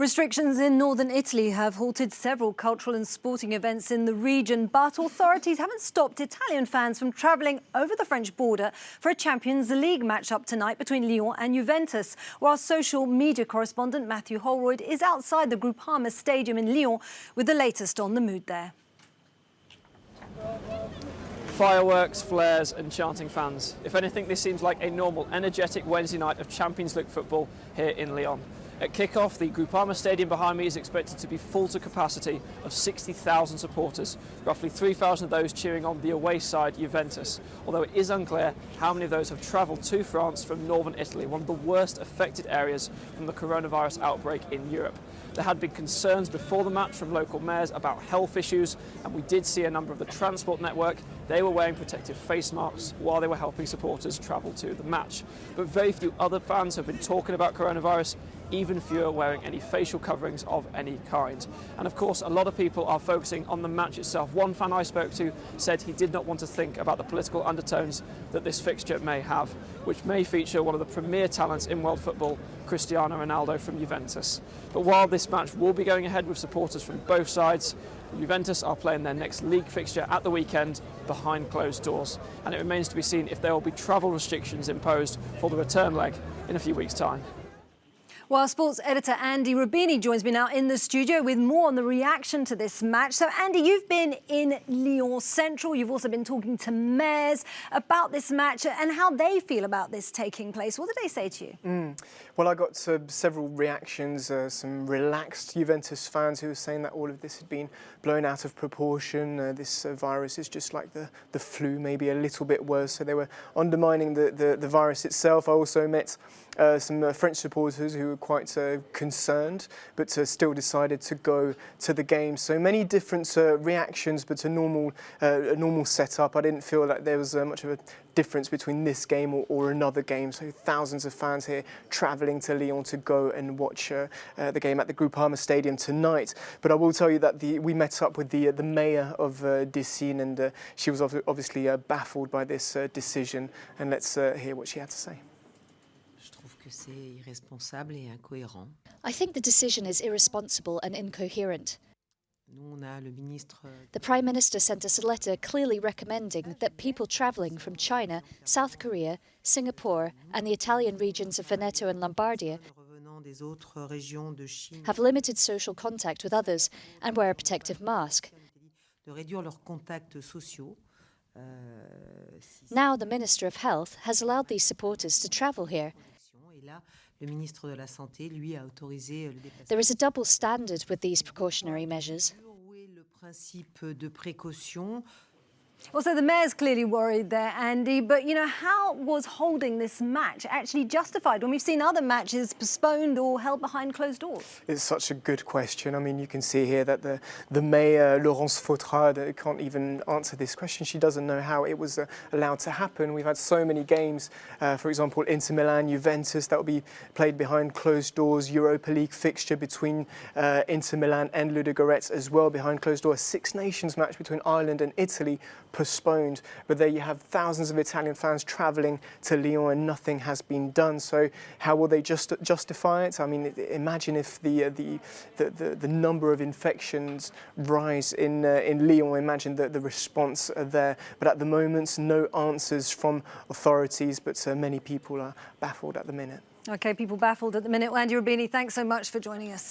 Restrictions in northern Italy have halted several cultural and sporting events in the region, but authorities haven't stopped Italian fans from travelling over the French border for a Champions League match-up tonight between Lyon and Juventus, where our social media correspondent Matthew Holroyd is outside the Groupama Stadium in Lyon with the latest on the mood there. Fireworks, flares and chanting fans. If anything, this seems like a normal, energetic Wednesday night of Champions League football here in Lyon. At kick-off, the Groupama Stadium behind me is expected to be full to capacity of 60,000 supporters, roughly 3,000 of those cheering on the away side Juventus, although it is unclear how many of those have travelled to France from northern Italy, one of the worst affected areas from the coronavirus outbreak in Europe. There had been concerns before the match from local mayors about health issues, and we did see a number of the transport network. They were wearing protective face masks while they were helping supporters travel to the match. But very few other fans have been talking about coronavirus, even fewer wearing any facial coverings of any kind. And of course, a lot of people are focusing on the match itself. One fan I spoke to said he did not want to think about the political undertones that this fixture may have, which may feature one of the premier talents in world football, Cristiano Ronaldo from Juventus. But while this match will be going ahead with supporters from both sides, Juventus are playing their next league fixture at the weekend behind closed doors, and it remains to be seen if there will be travel restrictions imposed for the return leg in a few weeks' time. Well, sports editor Andy Rubini joins me now in the studio with more on the reaction to this match. So, Andy, you've been in Lyon Central. You've also been talking to mayors about this match and how they feel about this taking place. What did they say to you? Well, I got several reactions, some relaxed Juventus fans who were saying that all of this had been blown out of proportion. This virus is just like the flu, maybe a little bit worse. So they were undermining the virus itself. I also met some French supporters who were quite concerned, but still decided to go to the game. So many different reactions, but a normal setup. I didn't feel like there was much of a difference between this game or another game. So thousands of fans here travelling to Lyon to go and watch the game at the Groupama Stadium tonight. But I will tell you that we met up with the mayor of Decines, and she was obviously baffled by this decision. And let's hear what she had to say. I think the decision is irresponsible and incoherent. The Prime Minister sent us a letter clearly recommending that people travelling from China, South Korea, Singapore and the Italian regions of Veneto and Lombardia have limited social contact with others and wear a protective mask. Now the Minister of Health has allowed these supporters to travel here. There is a double standard with these precautionary measures. Also, the mayor's clearly worried there, Andy, but, you know, how was holding this match actually justified when we've seen other matches postponed or held behind closed doors? It's such a good question. I mean, you can see here that the mayor, Laurence Fautrade, can't even answer this question. She doesn't know how it was allowed to happen. We've had so many games, for example, Inter Milan, Juventus, that will be played behind closed doors, Europa League fixture between Inter Milan and Ludogorets as well behind closed doors, Six Nations match between Ireland and Italy postponed, but there you have thousands of Italian fans travelling to Lyon and nothing has been done. So how will they justify it? I mean, imagine if the number of infections rise in Lyon. Imagine the response there. But at the moment, no answers from authorities, but many people are baffled at the minute. OK, people baffled at the minute. Well, Andy Rubini, thanks so much for joining us.